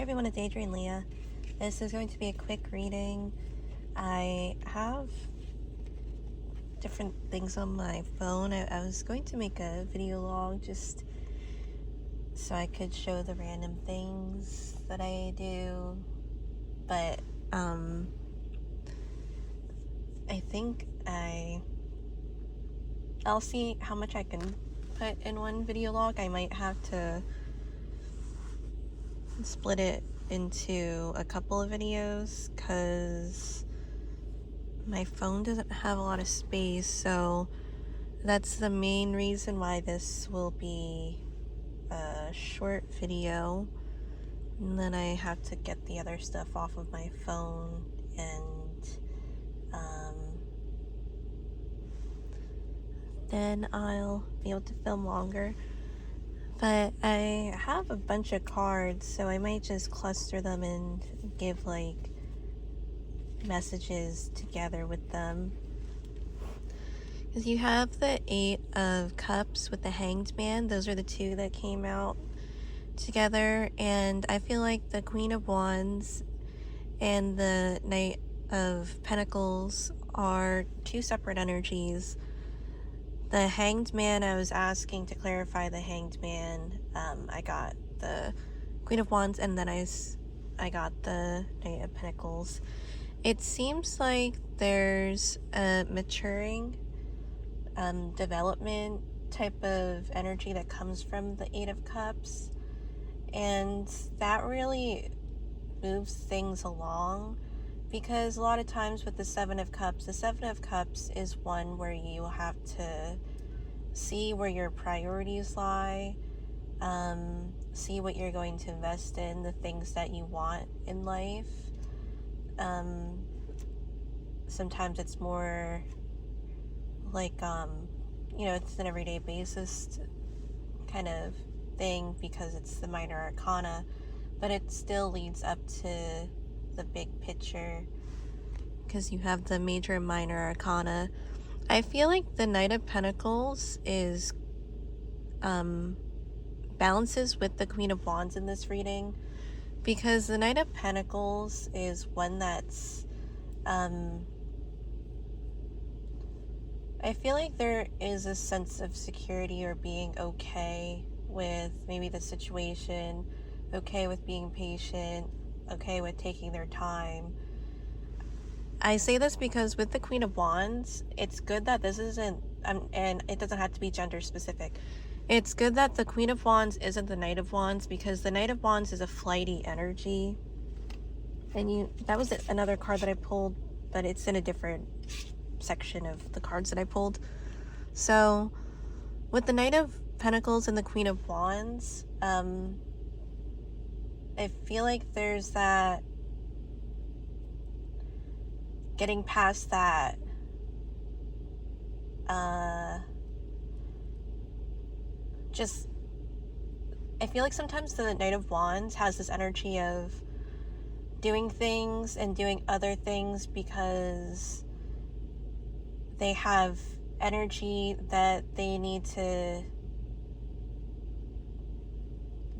everyone, it's Adrian Leah. This is going to be a quick reading. I have different things on my phone. I was going to make a video log just so I could show the random things that I do, but I think I'll see how much I can put in one video log. I might have to split it into a couple of videos because my phone doesn't have a lot of space, so that's the main reason why this will be a short video, and then I have to get the other stuff off of my phone, and then I'll be able to film longer. But I have a bunch of cards, so I might just cluster them and give like messages together with them. Because you have the 8 of Cups with the Hanged Man. Those are the two that came out together, and I feel like the Queen of Wands and the Knight of Pentacles are two separate energies. The Hanged Man, I was asking to clarify the Hanged Man. I got the Queen of Wands, and then I got the Knight of Pentacles. It seems like there's a maturing development type of energy that comes from the 8 of Cups, and that really moves things along, because a lot of times with the 7 of Cups, the 7 of Cups is one where you have to see where your priorities lie, see what you're going to invest in, the things that you want in life. Sometimes it's more like, it's an everyday basis kind of thing because it's the minor arcana, but it still leads up to the big picture because you have the major and minor arcana. I feel like the Knight of Pentacles is balances with the Queen of Wands in this reading, because the Knight of Pentacles is one that's I feel like there is a sense of security or being okay with maybe the situation, okay with being patient, okay with taking their time. I say this because with the Queen of Wands, it's good that this isn't, and it doesn't have to be gender specific. It's good that the Queen of Wands isn't the Knight of Wands, because the Knight of Wands is a flighty energy. And that was another card that I pulled, but it's in a different section of the cards that I pulled. So with the Knight of Pentacles and the Queen of Wands, I feel like there's that getting past that I feel like sometimes the Knight of Wands has this energy of doing things and doing other things because they have energy that they need to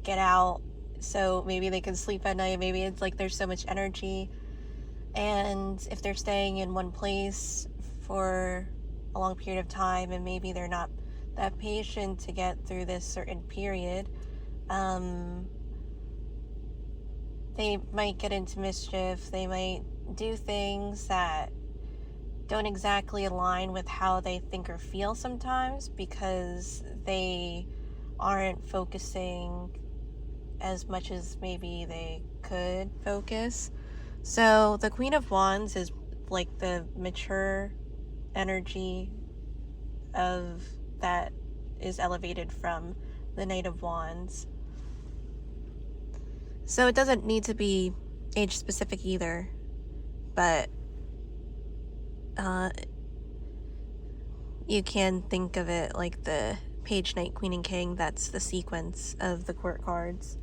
get out, so maybe they can sleep at night. Maybe it's like there's so much energy, and if they're staying in one place for a long period of time and maybe they're not that patient to get through this certain period, they might get into mischief. They might do things that don't exactly align with how they think or feel sometimes, because they aren't focusing as much as maybe they could focus. So the Queen of Wands is like the mature energy of that is elevated from the Knight of Wands. So it doesn't need to be age specific either, but you can think of it like the Page, Knight, Queen, and King. That's the sequence of the court cards.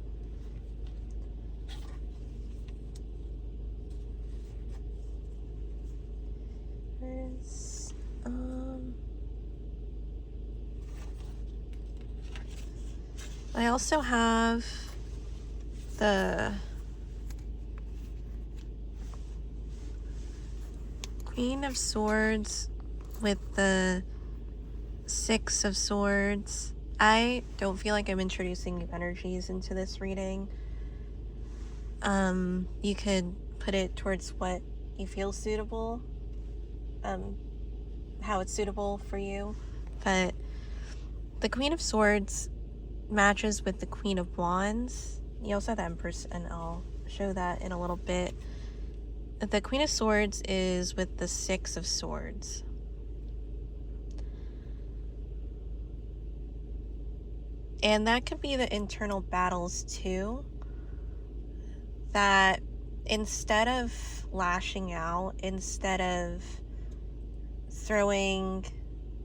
I also have the Queen of Swords with the Six of Swords. I don't feel like I'm introducing new energies into this reading. You could put it towards what you feel suitable, how it's suitable for you. But the Queen of Swords matches with the Queen of Wands. You also have the Empress, and I'll show that in a little bit. The Queen of Swords is with the Six of Swords. And that could be the internal battles too. That instead of lashing out, instead of throwing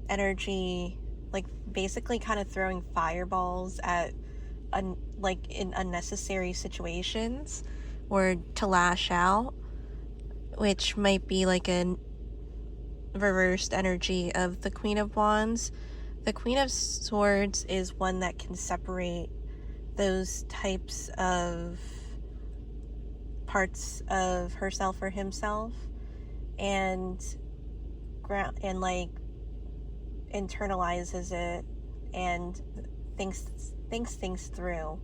energy, like basically kind of throwing fireballs at like in unnecessary situations, or to lash out, which might be like a reversed energy of the Queen of Wands. The Queen of Swords is one that can separate those types of parts of herself or himself and like internalizes it and thinks things through.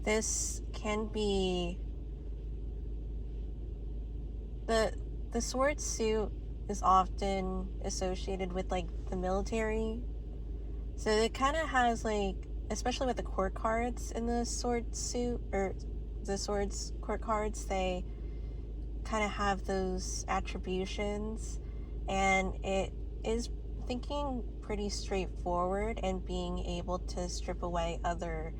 This can be the sword suit is often associated with like the military, so it kind of has like, especially with the court cards in the sword suit or the swords court cards, they kind of have those attributions, and it is thinking pretty straightforward and being able to strip away other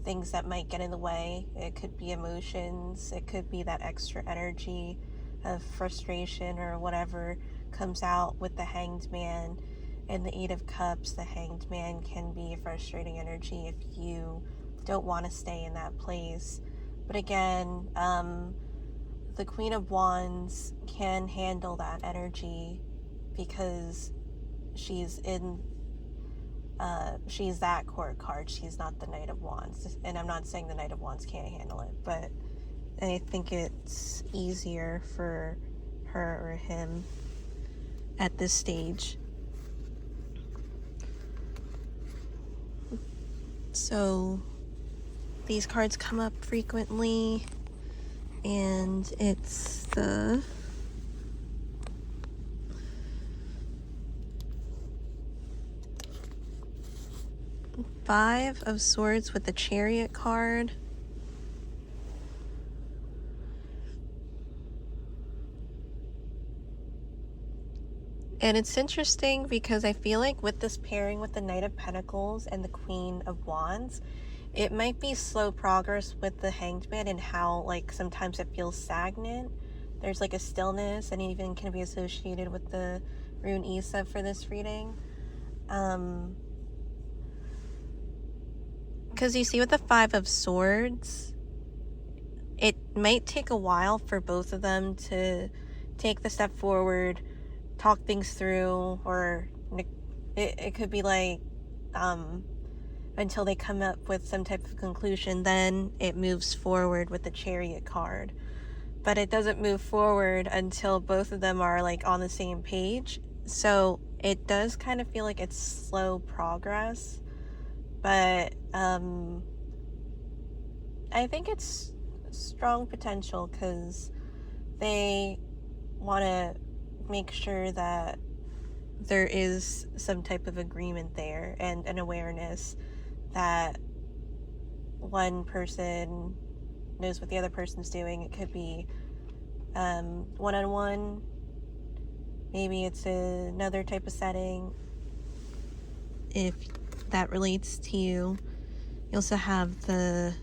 things that might get in the way. It could be emotions, it could be that extra energy of frustration or whatever comes out with the Hanged Man and the Eight of Cups. The Hanged Man can be frustrating energy if you don't want to stay in that place. But again, the Queen of Wands can handle that energy because she's that court card. She's not the Knight of Wands. And I'm not saying the Knight of Wands can't handle it, but I think it's easier for her or him at this stage. So these cards come up frequently, and it's the Five of Swords with the Chariot card. And it's interesting because I feel like with this pairing with the Knight of Pentacles and the Queen of Wands, it might be slow progress with the Hanged Man and how like sometimes it feels stagnant. There's like a stillness, and it even can be associated with the rune Isa for this reading. Because you see with the Five of Swords, it might take a while for both of them to take the step forward, talk things through, or it could be like until they come up with some type of conclusion, then it moves forward with the Chariot card. But it doesn't move forward until both of them are like on the same page. So it does kind of feel like it's slow progress, but I think it's strong potential because they want to make sure that there is some type of agreement there and an awareness that one person knows what the other person's doing. It could be one-on-one, maybe it's another type of setting if that relates to you. You also have the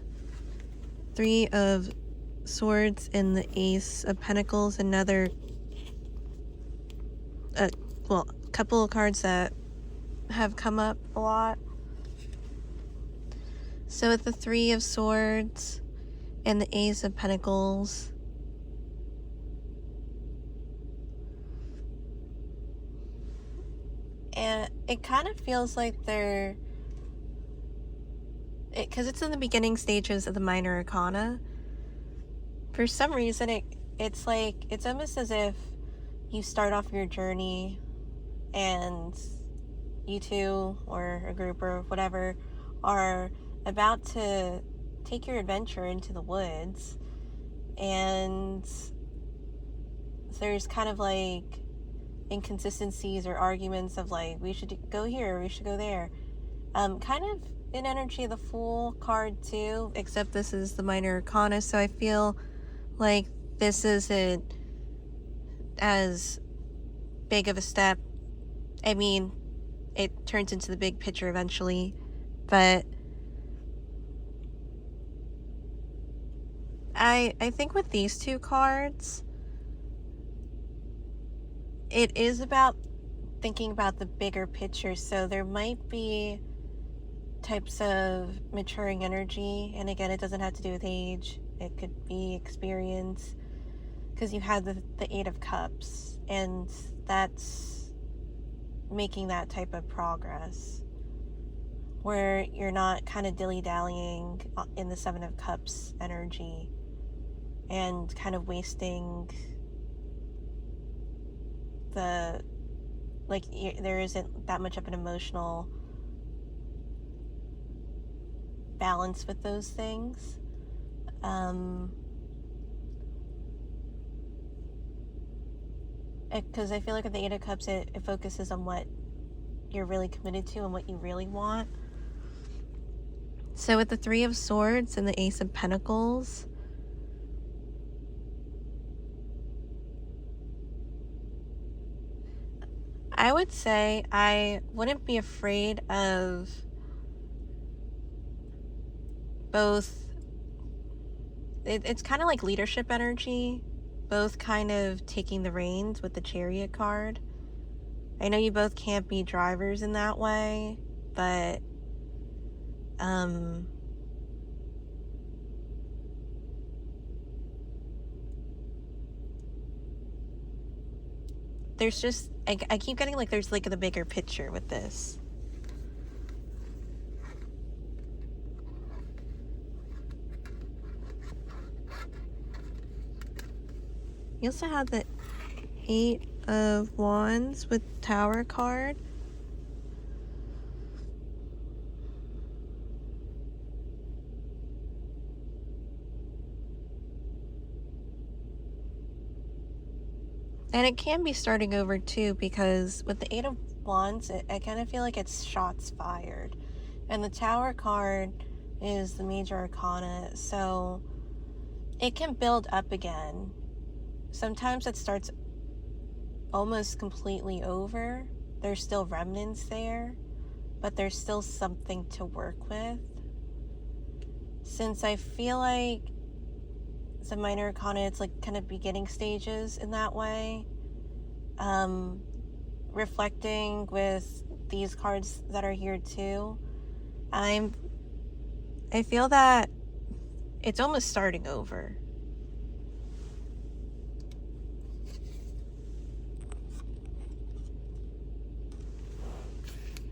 Three of Swords and the Ace of Pentacles, another couple of cards that have come up a lot. So with the Three of Swords and the Ace of Pentacles, and it kind of feels like they're, because it's in the beginning stages of the Minor Arcana, for some reason it's like, it's almost as if you start off your journey and you two or a group or whatever are about to take your adventure into the woods, and there's kind of like inconsistencies or arguments of like, we should go here, we should go there. Kind of an energy of the Fool card too, except this is the Minor Arcana, so I feel like this isn't as big of a step. I mean, it turns into the big picture eventually, but I think with these two cards, it is about thinking about the bigger picture. So there might be types of maturing energy, and again, it doesn't have to do with age, it could be experience, because you had the Eight of Cups, and that's making that type of progress where you're not kind of dilly-dallying in the Seven of Cups energy and kind of wasting the, like, there isn't that much of an emotional balance with those things. Because I feel like with the Eight of Cups, it focuses on what you're really committed to and what you really want. So with the Three of Swords and the Ace of Pentacles, I would say I wouldn't be afraid of both. It's kind of like leadership energy, both kind of taking the reins with the Chariot card. I know you both can't be drivers in that way, but there's just, I keep getting like there's like the bigger picture with this. You also have the Eight of Wands with Tower card. And it can be starting over too, because with the Eight of Wands, I kind of feel like it's shots fired. And the Tower card is the Major Arcana, so it can build up again. Sometimes it starts almost completely over. There's still remnants there, but there's still something to work with. Since I feel like the Minor Arcana, it's like kind of beginning stages in that way. Reflecting with these cards that are here too, I feel that it's almost starting over.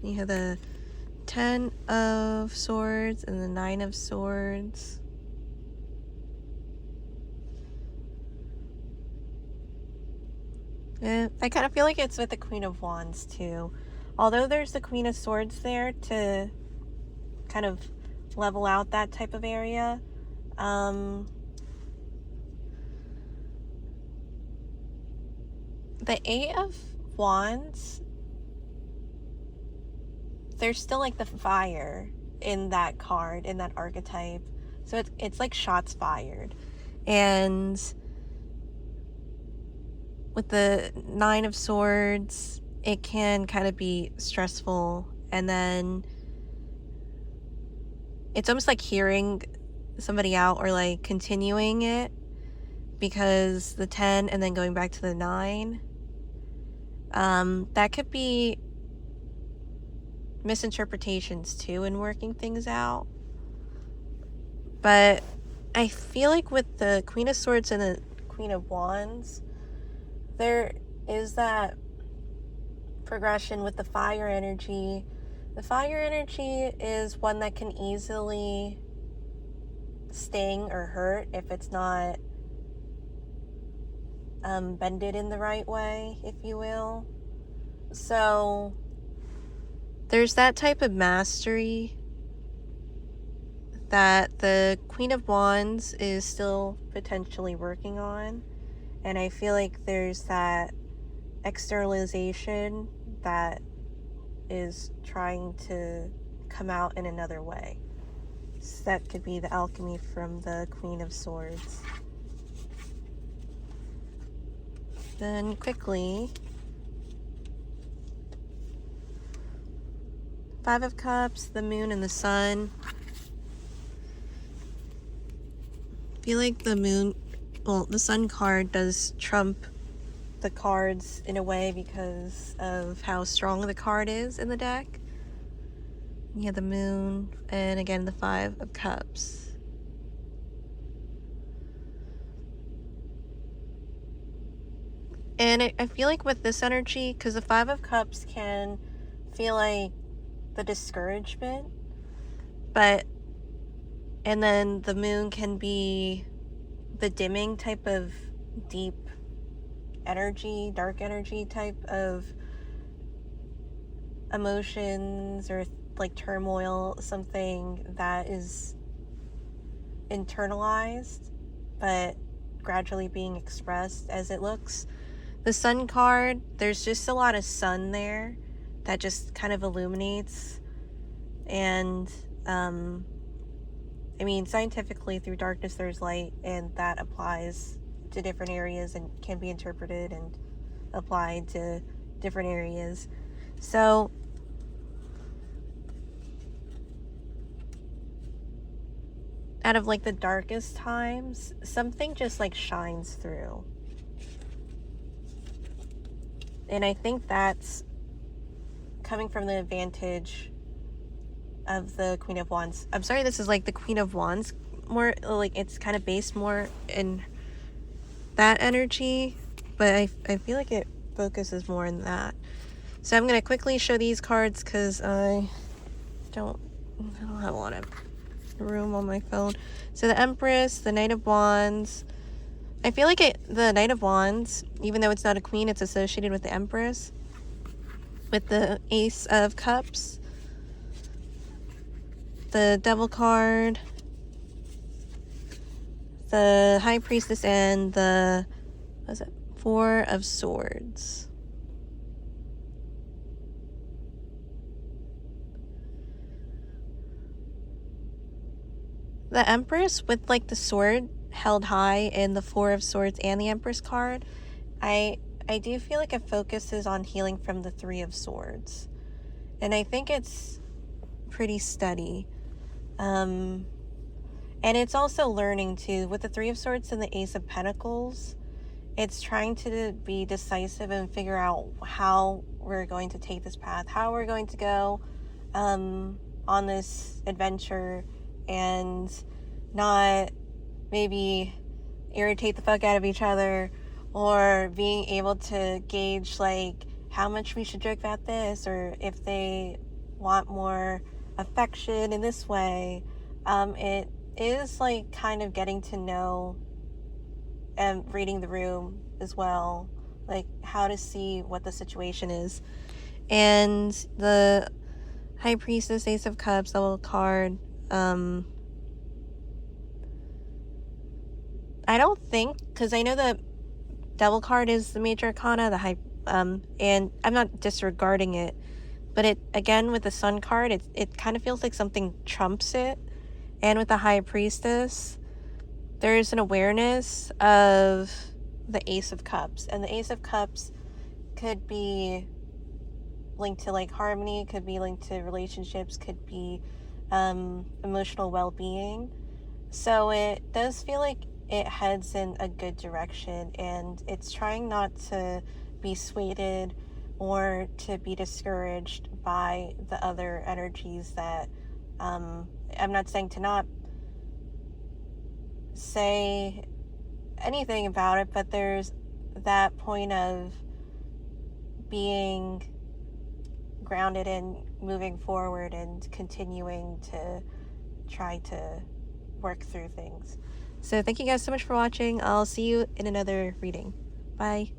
You have the Ten of Swords and the Nine of Swords. And I kind of feel like it's with the Queen of Wands too. Although there's the Queen of Swords there to kind of level out that type of area. The Eight of Wands, there's still like the fire in that card, in that archetype. So it's like shots fired. And with the Nine of Swords, it can kind of be stressful. And then it's almost like hearing somebody out or like continuing it, because the 10 and then going back to the 9, that could be misinterpretations too in working things out. But I feel like with the Queen of Swords and the Queen of Wands, there is that progression with the fire energy. The fire energy is one that can easily sting or hurt if it's not bended in the right way, if you will. So there's that type of mastery that the Queen of Wands is still potentially working on. And I feel like there's that externalization that is trying to come out in another way. So that could be the alchemy from the Queen of Swords. Then quickly, Five of Cups, the Moon, and the Sun. I feel like the Sun card does trump the cards in a way because of how strong the card is in the deck. You have the Moon, and again the Five of Cups. And I feel like with this energy, because the Five of Cups can feel like the discouragement, and then the Moon can be the dimming type of deep energy, dark energy type of emotions or like turmoil, something that is internalized but gradually being expressed as it looks. The Sun card, there's just a lot of sun there that just kind of illuminates. And I mean, scientifically, through darkness there's light, and that applies to different areas and can be interpreted and applied to different areas. So out of like the darkest times, something just like shines through. And I think that's coming from the advantage of the Queen of Wands. I'm sorry, this is like the Queen of Wands, more like it's kind of based more in that energy, but I feel like it focuses more in that. So I'm going to quickly show these cards because I don't have a lot of room on my phone. So the Empress, the Knight of Wands. I feel like the Knight of Wands, even though it's not a queen, it's associated with the Empress. With the Ace of Cups, the Devil card, the High Priestess, and the Four of Swords. The Empress with like the sword held high in the Four of Swords and the Empress card, I do feel like it focuses on healing from the Three of Swords. And I think it's pretty steady. And it's also learning too. With the Three of Swords and the Ace of Pentacles, it's trying to be decisive and figure out how we're going to take this path, how we're going to go on this adventure, and not maybe irritate the fuck out of each other, or being able to gauge like how much we should joke about this, or if they want more affection in this way. It is like kind of getting to know and reading the room as well, like how to see what the situation is. And the High Priestess, Ace of Cups, the little card, I don't think, because I know the Devil card is the major arcana, the high, and I'm not disregarding it, but it, again, with the Sun card, it kind of feels like something trumps it. And with the High Priestess, there's an awareness of the Ace of Cups, and the Ace of Cups could be linked to like harmony, could be linked to relationships, could be emotional well-being. So it does feel like it heads in a good direction, and it's trying not to be swayed or to be discouraged by the other energies that I'm not saying to not say anything about it, but there's that point of being grounded and moving forward and continuing to try to work through things. So thank you guys so much for watching. I'll see you in another reading. Bye.